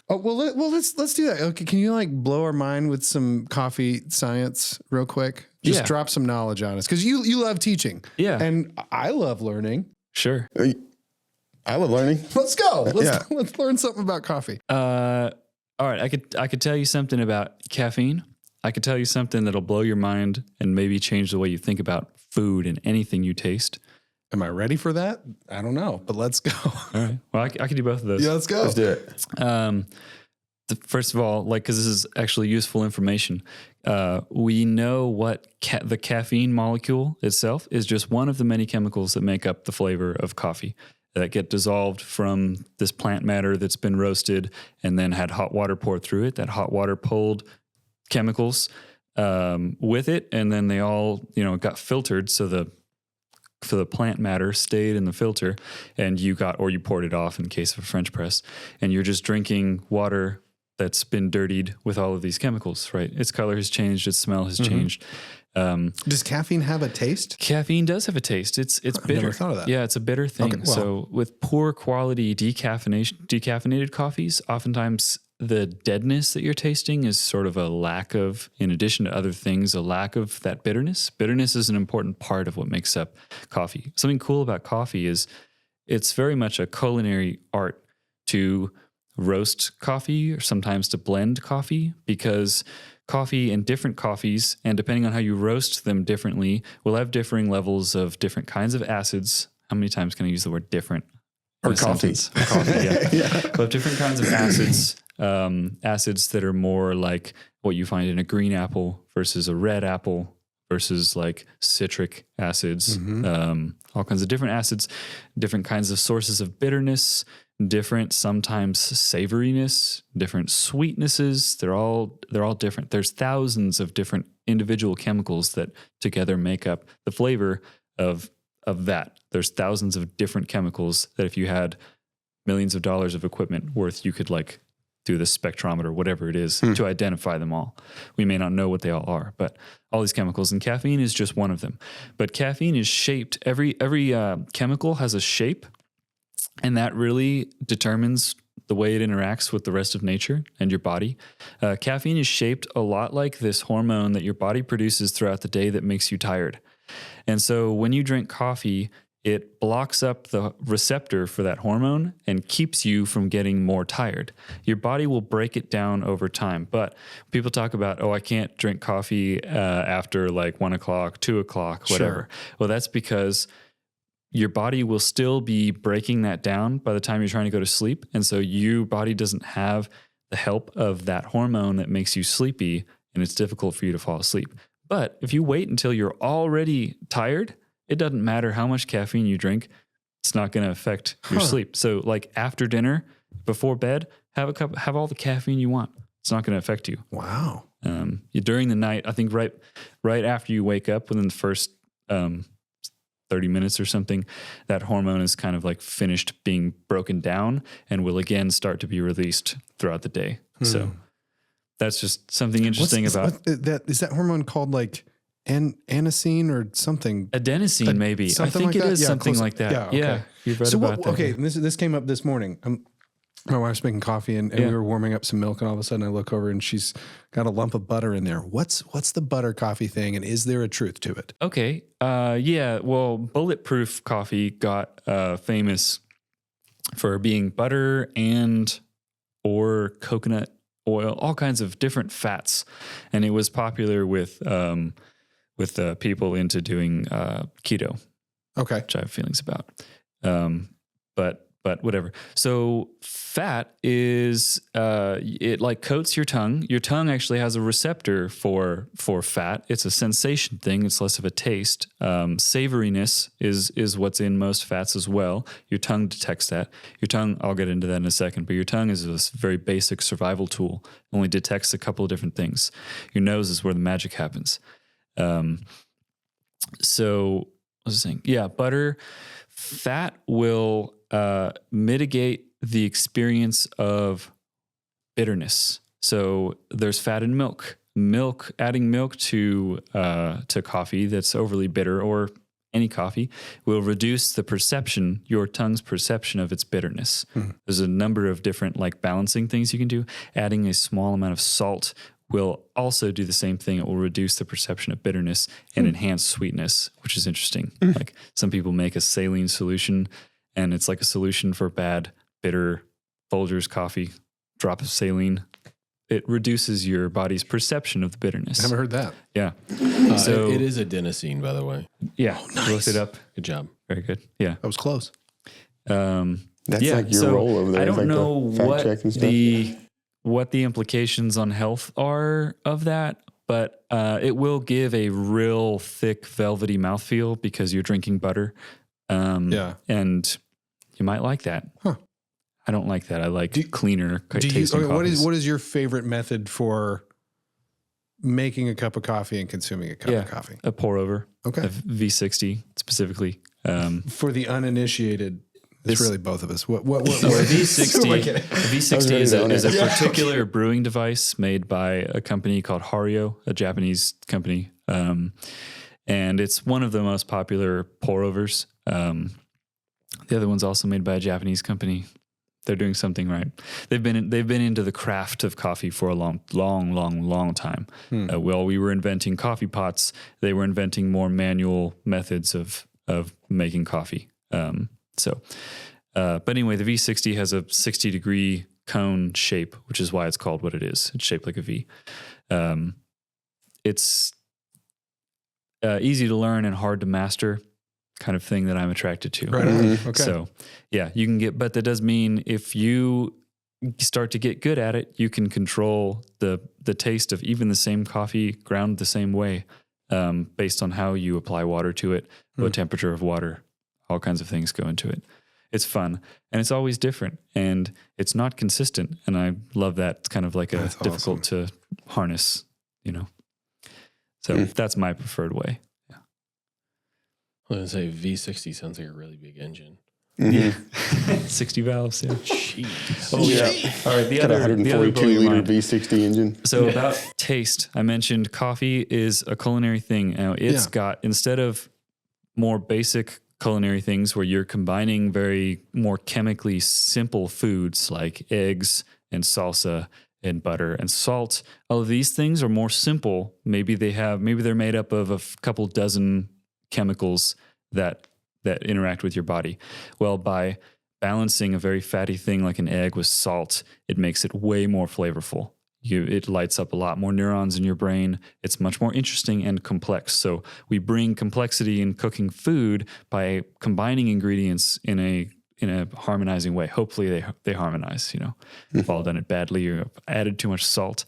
Oh well, let's do that. Okay, can you like blow our mind with some coffee science real quick? Just Yeah. drop some knowledge on us because you love teaching. Yeah. and I love learning. Sure. I love learning. Let's go. Yeah. Let's learn something about coffee. All right. I could tell you something about caffeine. I could tell you something that'll blow your mind and maybe change the way you think about food and anything you taste. Am I ready for that? I don't know, but let's go. All right. Well, I could do both of those. Yeah, let's go. Let's do it. First of all, like, because this is actually useful information, we know what the caffeine molecule itself is just one of the many chemicals that make up the flavor of coffee that get dissolved from this plant matter that's been roasted and then had hot water poured through it. That hot water pulled chemicals with it, and then they all, got filtered so the plant matter stayed in the filter, and you poured it off in case of a French press, and you're just drinking water that's been dirtied with all of these chemicals, right? Its color has changed, its smell has changed. Does caffeine have a taste? Caffeine does have a taste. It's bitter. never thought of that. Yeah, it's a bitter thing. Okay, well. So with poor quality decaffeinated coffees, oftentimes the deadness that you're tasting is sort of a lack of, in addition to other things, a lack of that bitterness. Bitterness is an important part of what makes up coffee. Something cool about coffee is it's very much a culinary art to roast coffee or sometimes to blend coffee, because coffee and different coffees, and depending on how you roast them differently, will have differing levels of different kinds of acids. How many times can I use the word different? Or coffee. Coffee, yeah. We'll have different kinds of acids, acids that are more like what you find in a green apple versus a red apple versus like citric acids, all kinds of different acids, different kinds of sources of bitterness, different sometimes savoriness, different sweetnesses. They're all different. There's thousands of different individual chemicals that together make up the flavor of that. There's thousands of different chemicals that if you had millions of dollars of equipment worth, you could like do the spectrometer, whatever it is, to identify them all. We may not know what they all are, but all these chemicals, and caffeine is just one of them. But caffeine is shaped. Every chemical has a shape, and that really determines the way it interacts with the rest of nature and your body. Caffeine is shaped a lot like this hormone that your body produces throughout the day that makes you tired. And so when you drink coffee, it blocks up the receptor for that hormone and keeps you from getting more tired. Your body will break it down over time. But people talk about, I can't drink coffee after like 1 o'clock, 2 o'clock, whatever. Sure. Well, that's because your body will still be breaking that down by the time you're trying to go to sleep. And so your body doesn't have the help of that hormone that makes you sleepy, and it's difficult for you to fall asleep. But if you wait until you're already tired, it doesn't matter how much caffeine you drink. It's not going to affect your sleep. So like after dinner, before bed, have all the caffeine you want. It's not going to affect you. Wow. During the night, I think right after you wake up, within the first 30 minutes or something, that hormone is kind of like finished being broken down and will again start to be released throughout the day. So that's just something interesting about that. Is that hormone called like adenosine or something? adenosine, maybe. I something think like it that? is Yeah, something close. like that. Yeah, okay. You've read So about that. okay, this came up this morning. My wife's making coffee and we were warming up some milk, and all of a sudden I look over and she's got a lump of butter in there. What's the butter coffee thing, and is there a truth to it? Okay. Yeah. Well, Bulletproof Coffee got famous for being butter and or coconut oil, all kinds of different fats, and it was popular with people into doing keto, Okay. which I have feelings about. But whatever. So fat is it like coats your tongue. Your tongue actually has a receptor for fat. It's a sensation thing. It's less of a taste. Savoriness is what's in most fats as well. Your tongue detects that. Your tongue, I'll get into that in a second, but your tongue is this very basic survival tool. It only detects a couple of different things. Your nose is where the magic happens. So what was I saying? Yeah, butter, fat will mitigate the experience of bitterness. So there's fat in milk. Adding milk to coffee that's overly bitter, or any coffee, will reduce the perception, your tongue's perception of its bitterness. There's a number of different like balancing things you can do. Adding a small amount of salt will also do the same thing. It will reduce the perception of bitterness and enhance sweetness, which is interesting. Like some people make a saline solution, and it's like a solution for bad, bitter Folgers coffee, drop of saline. It reduces your body's perception of the bitterness. I haven't heard that. Yeah. So it is adenosine, by the way. Yeah. Looked it up. Good job. Very good. Yeah. That was close. That's like your role over there. I don't like know fact check and stuff. what the implications on health are of that, but it will give a real thick, velvety mouthfeel because you're drinking butter. And you might like that. Huh. I don't like that. I like cleaner tasting coffees. What is your favorite method for making a cup of coffee and consuming a cup of coffee? A pour over. Okay. A V60 specifically. For the uninitiated, it's really both of us. What So a V60 is a particular brewing device made by a company called Hario, a Japanese company. And it's one of the most popular pour overs. The other one's also made by a Japanese company. They're doing something right. They've been into the craft of coffee for a long time. While we were inventing coffee pots, they were inventing more manual methods of making coffee. But anyway, the V60 has a 60-degree cone shape, which is why it's called what it is. It's shaped like a V. It's easy to learn and hard to master kind of thing that I'm attracted to. Right on. Okay. So yeah, you can but that does mean if you start to get good at it, you can control the taste of even the same coffee ground the same way, based on how you apply water to it, what temperature of water, all kinds of things go into it. It's fun and it's always different and it's not consistent. And I love that. It's kind of like That's difficult to harness, So that's my preferred way. I was going to say V60 sounds like a really big engine. Yeah. 60 valves. Yeah. Jeez. Oh, yeah. All right. The other 142-liter V60 engine. So about taste, I mentioned coffee is a culinary thing. Now it's got, instead of more basic culinary things where you're combining very more chemically simple foods like eggs and salsa and butter and salt, all of these things are more simple. Maybe they're made up of a couple dozen chemicals that interact with your body. Well, by balancing a very fatty thing like an egg with salt, it makes it way more flavorful. It lights up a lot more neurons in your brain. It's much more interesting and complex. So we bring complexity in cooking food by combining ingredients in a harmonizing way. Hopefully they harmonize, We've all done it badly or added too much salt.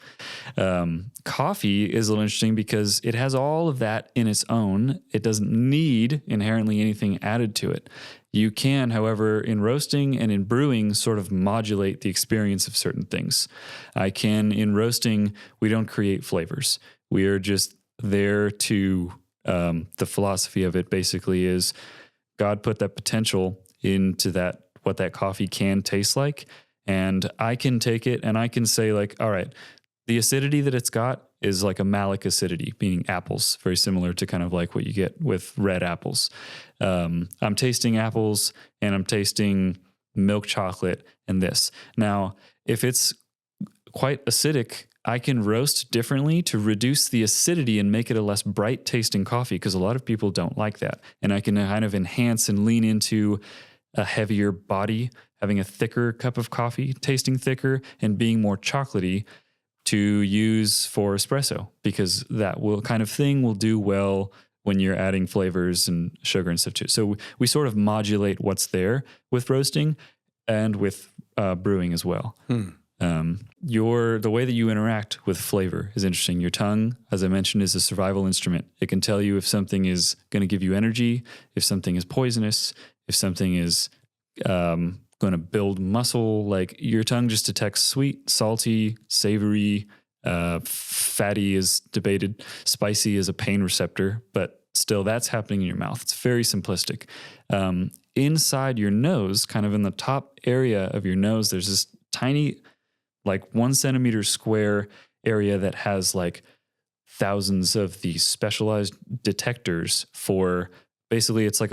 Coffee is a little interesting because it has all of that in its own. It doesn't need inherently anything added to it. You can, however, in roasting and in brewing, sort of modulate the experience of certain things. In roasting, we don't create flavors. We are just there to, the philosophy of it basically is God put that potential into what that coffee can taste like. And I can take it and I can say like, all right, the acidity that it's got is like a malic acidity, meaning apples, very similar to kind of like what you get with red apples. I'm tasting apples and I'm tasting milk chocolate, and this. Now, if it's quite acidic, I can roast differently to reduce the acidity and make it a less bright tasting coffee, because a lot of people don't like that. And I can kind of enhance and lean into a heavier body, having a thicker cup of coffee, tasting thicker and being more chocolatey to use for espresso, because that kind of thing will do well when you're adding flavors and sugar and stuff too. So we sort of modulate what's there with roasting and with brewing as well. The way that you interact with flavor is interesting. Your tongue, as I mentioned, is a survival instrument. It can tell you if something is going to give you energy, if something is poisonous, if something is going to build muscle. Like, your tongue just detects sweet, salty, savory, fatty is debated, spicy is a pain receptor, but still that's happening in your mouth. It's very simplistic. Inside your nose, kind of in the top area of your nose, there's this tiny, like 1 centimeter square area that has like thousands of these specialized detectors for, basically it's like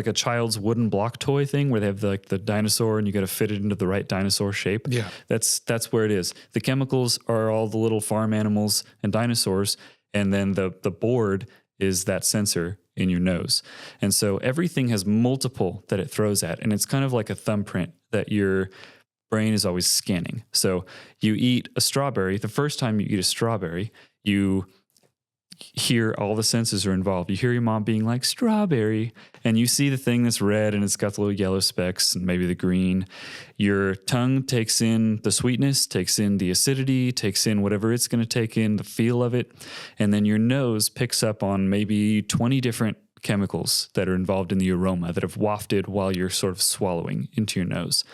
a child's wooden block toy thing where they have the dinosaur and you got to fit it into the right dinosaur shape. Yeah. That's where it is. The chemicals are all the little farm animals and dinosaurs. And then the board is that sensor in your nose. And so everything has multiple that it throws at. And it's kind of like a thumbprint that your brain is always scanning. So you eat a strawberry. The first time you eat a strawberry, you hear all the senses are involved. You hear your mom being like, strawberry, and you see the thing that's red and it's got the little yellow specks and maybe the green. Your tongue takes in the sweetness, takes in the acidity, takes in whatever it's going to take in, the feel of it. And then your nose picks up on maybe 20 different chemicals that are involved in the aroma that have wafted while you're sort of swallowing into your nose.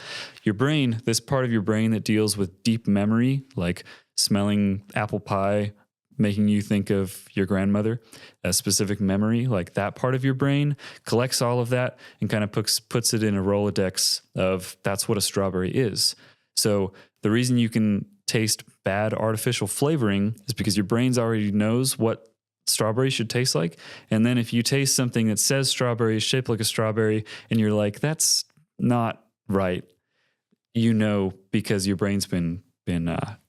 Your brain, this part of your brain that deals with deep memory, like smelling apple pie, making you think of your grandmother, a specific memory, like that part of your brain collects all of that and kind of puts it in a Rolodex of that's what a strawberry is. So the reason you can taste bad artificial flavoring is because your brain's already knows what strawberry should taste like. And then if you taste something that says strawberry is shaped like a strawberry and you're like, that's not right, you know, because your brain's been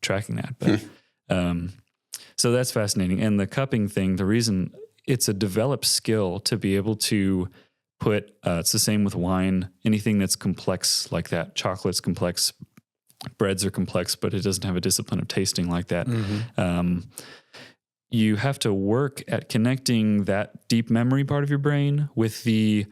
tracking that. But so that's fascinating. And the cupping thing, the reason it's a developed skill to be able to put, it's the same with wine, anything that's complex like that. Chocolate's complex, breads are complex, but it doesn't have a discipline of tasting like that. You have to work at connecting that deep memory part of your brain with the,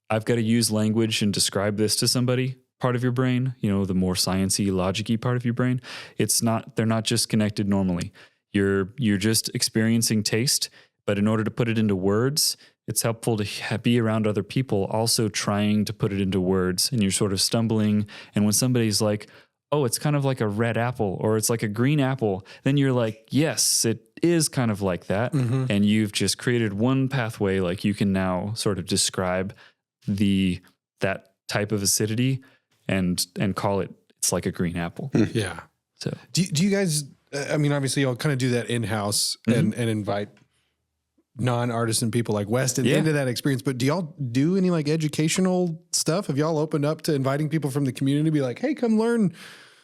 I've got to use language and describe this to somebody part of your brain, you know, the more sciencey, logic-y part of your brain. They're not just connected normally. You're just experiencing taste, but in order to put it into words, it's helpful to be around other people also trying to put it into words, and you're sort of stumbling. And when somebody's like, oh, it's kind of like a red apple or it's like a green apple, then you're like, yes, it is kind of like that. And you've just created one pathway, like you can now sort of describe that type of acidity and call it's like a green apple. Yeah. So do you guys, I mean, obviously y'all kind of do that in-house and invite non-artisan people like Weston into that experience, but do y'all do any like educational stuff? Have y'all opened up to inviting people from the community to be like, hey, come learn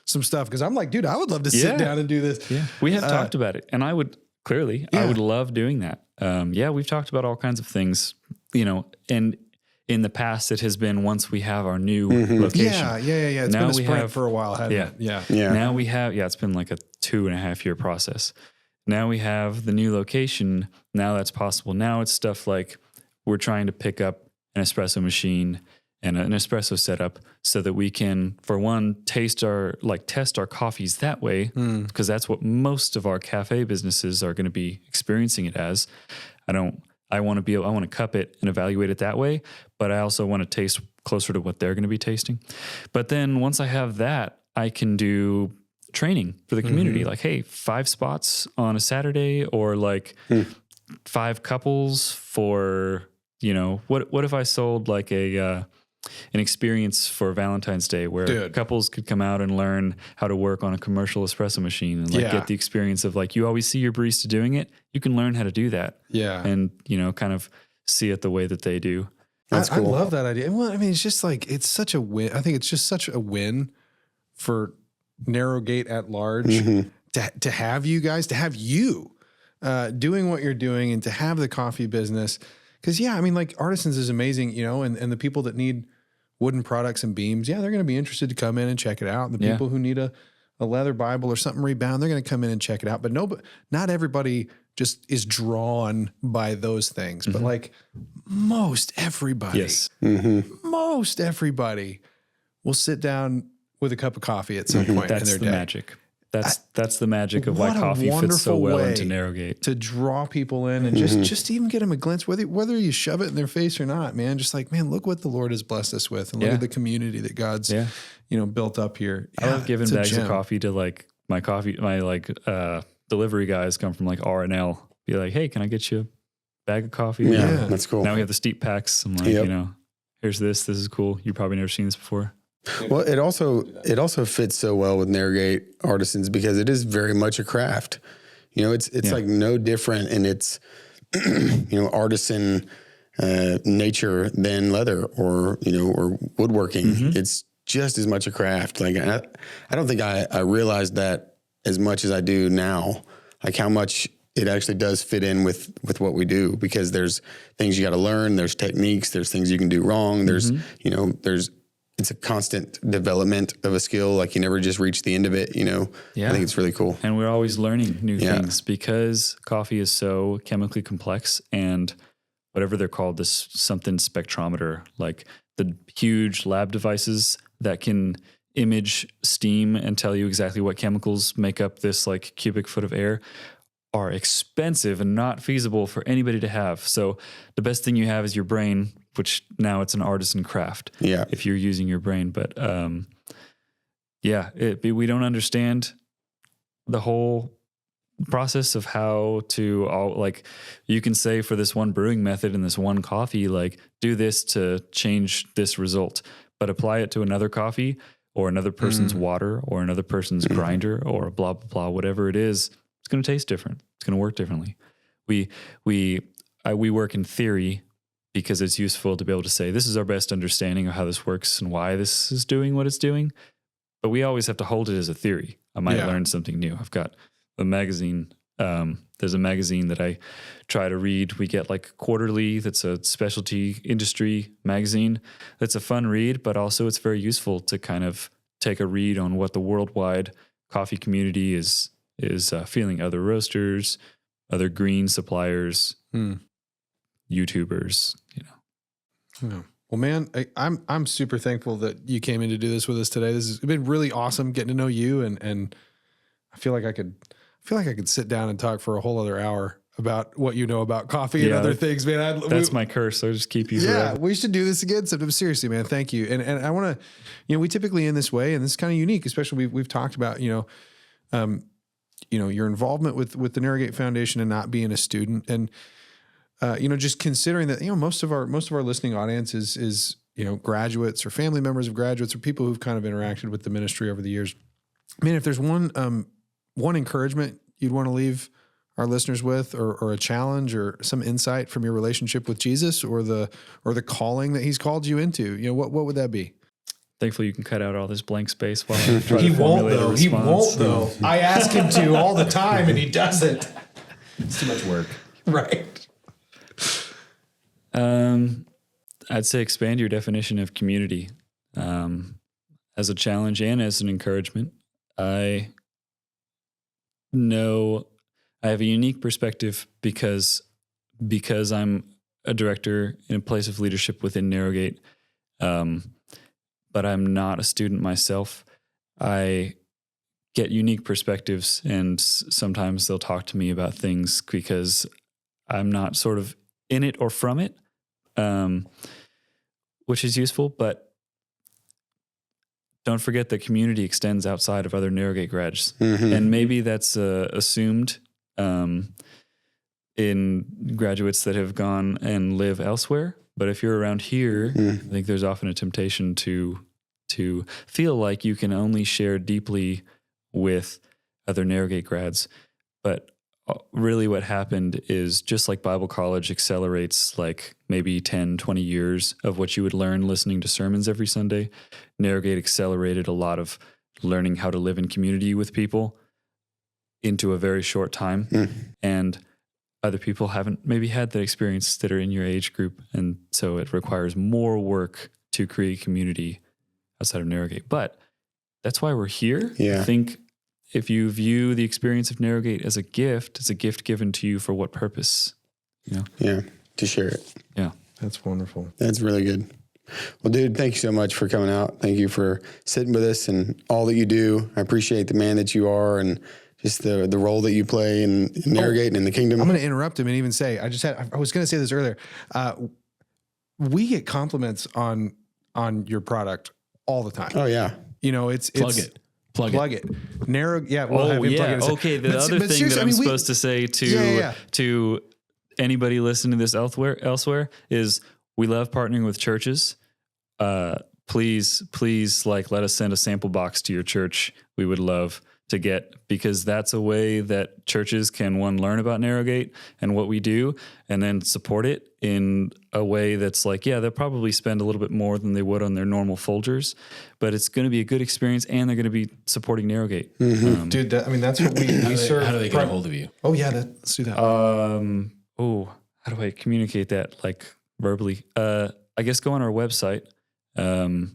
some stuff? Cause I'm like, dude, I would love to sit down and do this. Yeah. We have talked about it, and I would love doing that. We've talked about all kinds of things, you know, and in the past it has been once we have our new location. Yeah. It's been a sprint for a while, hasn't it? Yeah. Now we have, it's been like a 2.5 year process. Now we have the new location. Now that's possible. Now it's stuff like we're trying to pick up an espresso machine and an espresso setup so that we can, for one, test our coffees that way, because that's what most of our cafe businesses are going to be experiencing it as. I want to cup it and evaluate it that way, but I also want to taste closer to what they're going to be tasting. But then once I have that, I can do training for the community. Like, hey, 5 spots on a Saturday, or like 5 couples for, you know, what if I sold like an experience for Valentine's Day where couples could come out and learn how to work on a commercial espresso machine and like get the experience of like, you always see your barista doing it. You can learn how to do that. Yeah. And, you know, kind of see it the way that they do. That's I cool. love that idea. Well, I mean, it's just like, it's such a win. I think it's just such a win for Narrowgate at large to have you guys, to have you doing what you're doing and to have the coffee business. Cause yeah, I mean, like Artisans is amazing, you know, and the people that need wooden products and beams, yeah, they're going to be interested to come in and check it out. And the people who need a leather Bible or something rebound, they're going to come in and check it out. But not everybody just is drawn by those things. But like most everybody, most everybody will sit down with a cup of coffee at some point in That's their the day. magic. That's the magic of why What a coffee fits so wonderful well way into Narrowgate. to draw people in and just even get them a glimpse, whether you shove it in their face or not, man. Just like, man, look what the Lord has blessed us with, and look at the community that God's built up here. I love giving bags of coffee to like my delivery guys come from like R&L. Be like, hey, can I get you a bag of coffee? Yeah, that's cool. Now we have the steep packs. I'm like, here's this. This is cool. You've probably never seen this before. Well, it also fits so well with Narrowgate Artisans because it is very much a craft. You know, it's like no different in its artisan nature than leather or woodworking. It's just as much a craft. Like I don't think I realized that as much as I do now. Like how much it actually does fit in with what we do, because there's things you got to learn. There's techniques. There's things you can do wrong. There's it's a constant development of a skill. Like you never just reach the end of it, I think it's really cool. And we're always learning new things because coffee is so chemically complex, and whatever they're called, this something spectrometer, like the huge lab devices that can image steam and tell you exactly what chemicals make up this like cubic foot of air, are expensive and not feasible for anybody to have. So the best thing you have is your brain, which now it's an artisan craft. Yeah. If you're using your brain, but we don't understand the whole process of how to you can say for this one brewing method and this one coffee, like do this to change this result, but apply it to another coffee or another person's water or another person's grinder or blah, blah, blah, whatever it is. It's going to taste different. It's going to work differently. We work in theory because it's useful to be able to say, this is our best understanding of how this works and why this is doing what it's doing. But we always have to hold it as a theory. I might learn something new. I've got a magazine. There's a magazine that I try to read. We get like quarterly. That's a specialty industry magazine. That's a fun read, but also it's very useful to kind of take a read on what the worldwide coffee community is feeling. Other roasters, other green suppliers, YouTubers, Yeah. Well, man, I'm super thankful that you came in to do this with us today. This has been really awesome getting to know you, and I feel like I could sit down and talk for a whole other hour about what you know about coffee and other things, man. That's my curse. I'll just keep you forever. We should do this again sometime. Seriously, man. Thank you. And I want to, we typically end this way, and this is kind of unique, especially we've talked about, your involvement with the Narrowgate Foundation and not being a student, and just considering that, most of our listening audience is graduates or family members of graduates or people who've kind of interacted with the ministry over the years. I mean, if there's one encouragement you'd want to leave our listeners with, or a challenge or some insight from your relationship with Jesus or the calling that he's called you into, what would that be? Thankfully, you can cut out all this blank space while I try He to formulate a response. He won't though. I ask him to all the time and he doesn't. It's too much work. Right. I'd say expand your definition of community as a challenge and as an encouragement. I know I have a unique perspective because I'm a director in a place of leadership within Narrowgate, but I'm not a student myself. I get unique perspectives, and sometimes they'll talk to me about things because I'm not sort of in it or from it, which is useful. But don't forget that community extends outside of other Narrowgate grads. And maybe that's assumed in graduates that have gone and live elsewhere. But if you're around here, I think there's often a temptation to feel like you can only share deeply with other Narrowgate grads. But really what happened is just like Bible college accelerates like maybe 10, 20 years of what you would learn listening to sermons every Sunday. Narrowgate accelerated a lot of learning how to live in community with people into a very short time. And other people haven't maybe had that experience that are in your age group. And so it requires more work to create community outside of Narrowgate. But that's why we're here. Yeah. I think if you view the experience of Narrowgate as a gift, it's a gift given to you for what purpose? You know? Yeah. To share it. Yeah. That's wonderful. That's really good. Well, dude, thank you so much for coming out. Thank you for sitting with us and all that you do. I appreciate the man that you are and just the role that you play in Narrowgate and in the kingdom. I'm going to interrupt him and even say, I was going to say this earlier. We get compliments on your product all the time. Oh yeah. You know, it's plug it. Narrow. Yeah. We'll have him plug it. Okay. The other thing that I'm supposed to say to anybody listening to this elsewhere is we love partnering with churches. Please like let us send a sample box to your church. We would love to get, because that's a way that churches can learn about Narrowgate and what we do, and then support it in a way that's like, yeah, they'll probably spend a little bit more than they would on their normal Folgers, but it's going to be a good experience and they're going to be supporting Narrowgate. Dude, that's what we serve. How do they get a hold of you? Oh yeah, let's do that. How do I communicate that like verbally? I guess go on our website. Caitlin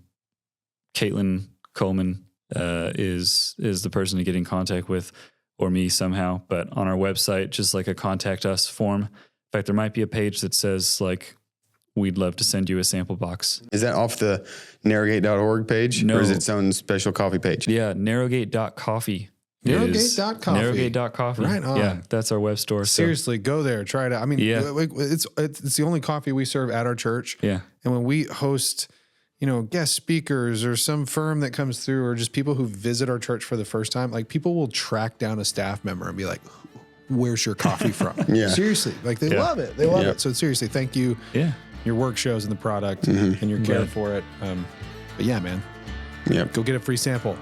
Coleman is the person to get in contact with, or me somehow. But on our website, just like a contact us form. In fact, there might be a page that says like, we'd love to send you a sample box. Is that off the narrowgate.org page? No. Or is it its own special coffee page? Yeah, narrowgate.coffee. Narrowgate.coffee. Narrowgate.coffee. Right on. Yeah, that's our web store. Seriously, go there, try it out. I mean, it's the only coffee we serve at our church. Yeah. And when we host, guest speakers or some firm that comes through, or just people who visit our church for the first time, like people will track down a staff member and be like, where's your coffee from? Yeah. Seriously. Like they love it. They love it. So seriously, thank you. Yeah. Your work shows in the product and your care for it. But yeah, man. Yep. Go get a free sample.